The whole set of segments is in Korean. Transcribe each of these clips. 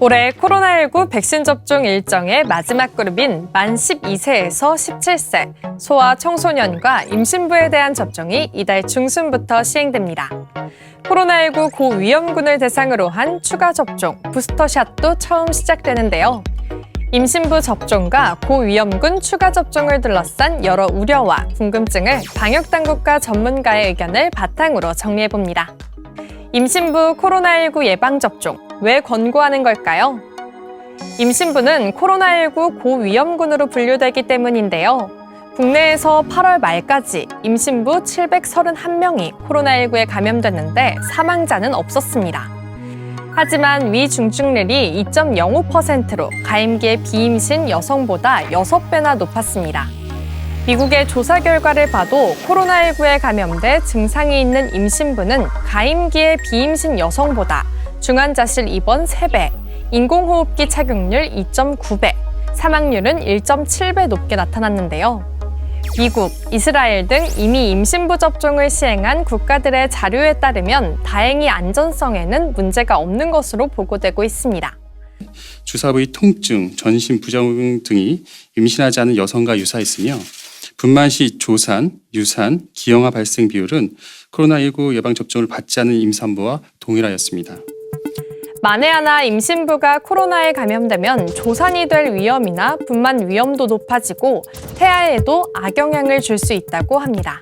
올해 코로나19 백신 접종 일정의 마지막 그룹인 만 12세에서 17세 소아 청소년과 임신부에 대한 접종이 이달 중순부터 시행됩니다. 코로나19 고위험군을 대상으로 한 추가 접종, 부스터샷도 처음 시작되는데요. 임신부 접종과 고위험군 추가 접종을 둘러싼 여러 우려와 궁금증을 방역당국과 전문가의 의견을 바탕으로 정리해봅니다. 임신부 코로나19 예방접종, 왜 권고하는 걸까요? 임신부는 코로나19 고위험군으로 분류되기 때문인데요. 국내에서 8월 말까지 임신부 731명이 코로나19에 감염됐는데 사망자는 없었습니다. 하지만 위중증률이 2.05%로 가임기의 비임신 여성보다 6배나 높았습니다. 미국의 조사 결과를 봐도 코로나19에 감염돼 증상이 있는 임신부는 가임기의 비임신 여성보다 중환자실 입원 3배, 인공호흡기 착용률 2.9배, 사망률은 1.7배 높게 나타났는데요. 미국, 이스라엘 등 이미 임신부 접종을 시행한 국가들의 자료에 따르면 다행히 안전성에는 문제가 없는 것으로 보고되고 있습니다. 주사 부위 통증, 전신 부작용 등이 임신하지 않은 여성과 유사했으며 분만 시 조산, 유산, 기형아 발생 비율은 코로나19 예방접종을 받지 않은 임산부와 동일하였습니다. 만에 하나 임신부가 코로나에 감염되면 조산이 될 위험이나 분만 위험도 높아지고 태아에도 악영향을 줄 수 있다고 합니다.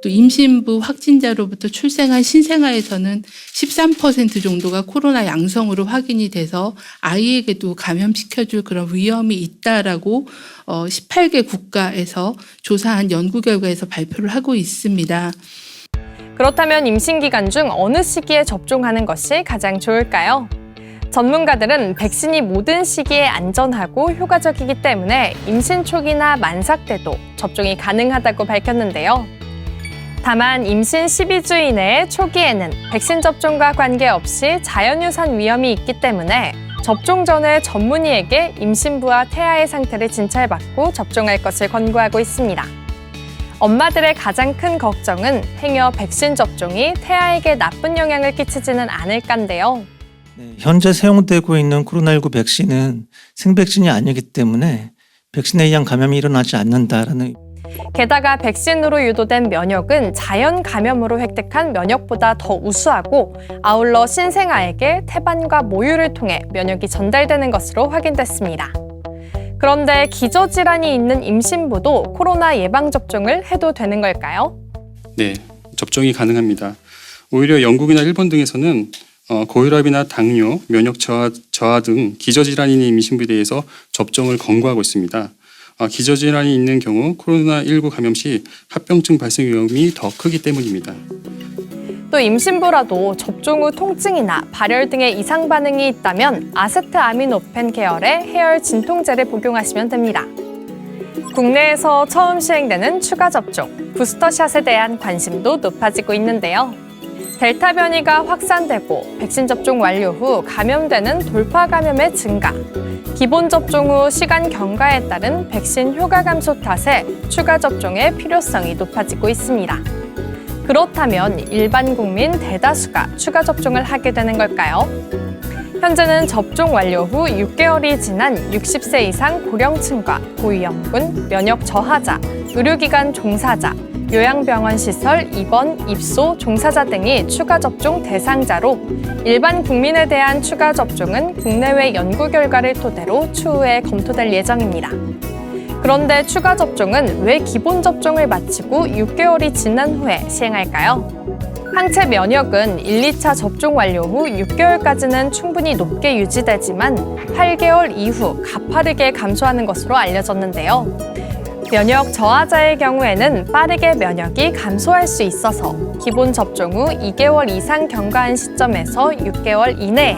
또 임신부 확진자로부터 출생한 신생아에서는 13% 정도가 코로나 양성으로 확인이 돼서 아이에게도 감염시켜줄 그런 위험이 있다라고 18개 국가에서 조사한 연구 결과에서 발표를 하고 있습니다. 그렇다면 임신 기간 중 어느 시기에 접종하는 것이 가장 좋을까요? 전문가들은 백신이 모든 시기에 안전하고 효과적이기 때문에 임신 초기나 만삭 때도 접종이 가능하다고 밝혔는데요. 다만 임신 12주 이내의 초기에는 백신 접종과 관계없이 자연유산 위험이 있기 때문에 접종 전에 전문의에게 임신부와 태아의 상태를 진찰받고 접종할 것을 권고하고 있습니다. 엄마들의 가장 큰 걱정은 행여 백신 접종이 태아에게 나쁜 영향을 끼치지는 않을까인데요. 현재 사용되고 있는 코로나19 백신은 생백신이 아니기 때문에 백신에 의한 감염이 일어나지 않는다라는. 게다가 백신으로 유도된 면역은 자연 감염으로 획득한 면역보다 더 우수하고 아울러 신생아에게 태반과 모유를 통해 면역이 전달되는 것으로 확인됐습니다. 그런데 기저질환이 있는 임신부도 코로나 예방접종을 해도 되는 걸까요? 네, 접종이 가능합니다. 오히려 영국이나 일본 등에서는 고혈압이나 당뇨, 면역 저하 등 기저질환이 있는 임신부에 대해서 접종을 권고하고 있습니다. 기저질환이 있는 경우 코로나19 감염 시 합병증 발생 위험이 더 크기 때문입니다. 또 임신부라도 접종 후 통증이나 발열 등의 이상 반응이 있다면 아세트아미노펜 계열의 해열 진통제를 복용하시면 됩니다. 국내에서 처음 시행되는 추가 접종, 부스터샷에 대한 관심도 높아지고 있는데요. 델타 변이가 확산되고 백신 접종 완료 후 감염되는 돌파 감염의 증가, 기본 접종 후 시간 경과에 따른 백신 효과 감소 탓에 추가 접종의 필요성이 높아지고 있습니다. 그렇다면 일반 국민 대다수가 추가 접종을 하게 되는 걸까요? 현재는 접종 완료 후 6개월이 지난 60세 이상 고령층과 고위험군, 면역 저하자, 의료기관 종사자, 요양병원 시설, 입원, 입소, 종사자 등이 추가 접종 대상자로 일반 국민에 대한 추가 접종은 국내외 연구 결과를 토대로 추후에 검토될 예정입니다. 그런데 추가 접종은 왜 기본 접종을 마치고 6개월이 지난 후에 시행할까요? 항체 면역은 1, 2차 접종 완료 후 6개월까지는 충분히 높게 유지되지만 8개월 이후 가파르게 감소하는 것으로 알려졌는데요. 면역 저하자의 경우에는 빠르게 면역이 감소할 수 있어서 기본 접종 후 2개월 이상 경과한 시점에서 6개월 이내에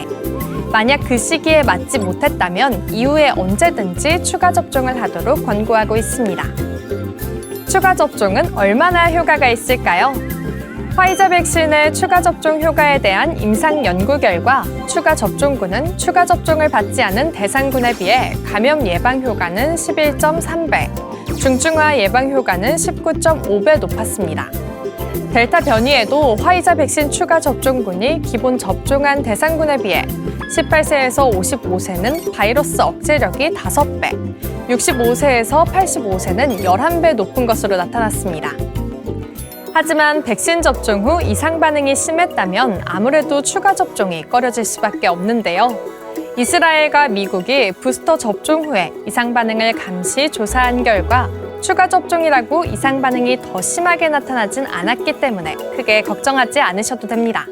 만약 그 시기에 맞지 못했다면 이후에 언제든지 추가 접종을 하도록 권고하고 있습니다. 추가 접종은 얼마나 효과가 있을까요? 화이자 백신의 추가 접종 효과에 대한 임상 연구 결과 추가 접종군은 추가 접종을 받지 않은 대상군에 비해 감염 예방 효과는 11.3배, 중증화 예방 효과는 19.5배 높았습니다. 델타 변이에도 화이자 백신 추가 접종군이 기본 접종한 대상군에 비해 18세에서 55세는 바이러스 억제력이 5배, 65세에서 85세는 11배 높은 것으로 나타났습니다. 하지만 백신 접종 후 이상 반응이 심했다면 아무래도 추가 접종이 꺼려질 수밖에 없는데요. 이스라엘과 미국이 부스터 접종 후에 이상 반응을 감시 조사한 결과 추가 접종이라고 이상 반응이 더 심하게 나타나진 않았기 때문에 크게 걱정하지 않으셔도 됩니다.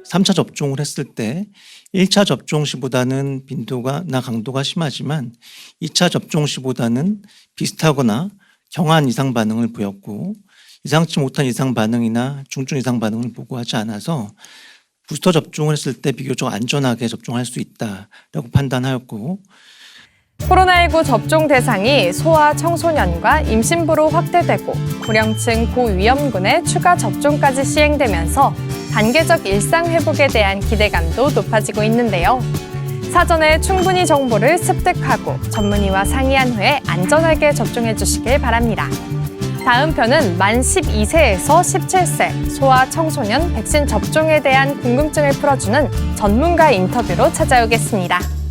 3차 접종을 했을 때 1차 접종 시보다는 빈도나 강도가 심하지만 2차 접종 시보다는 비슷하거나 경한 이상 반응을 보였고 예상치 못한 이상 반응이나 중증 이상 반응을 보고하지 않아서 부스터 접종을 했을 때 비교적 안전하게 접종할 수 있다라고 판단하였고 코로나19 접종 대상이 소아 청소년과 임신부로 확대되고 고령층 고위험군의 추가 접종까지 시행되면서 단계적 일상 회복에 대한 기대감도 높아지고 있는데요. 사전에 충분히 정보를 습득하고 전문의와 상의한 후에 안전하게 접종해 주시길 바랍니다. 다음 편은 만 12세에서 17세 소아 청소년 백신 접종에 대한 궁금증을 풀어주는 전문가 인터뷰로 찾아오겠습니다.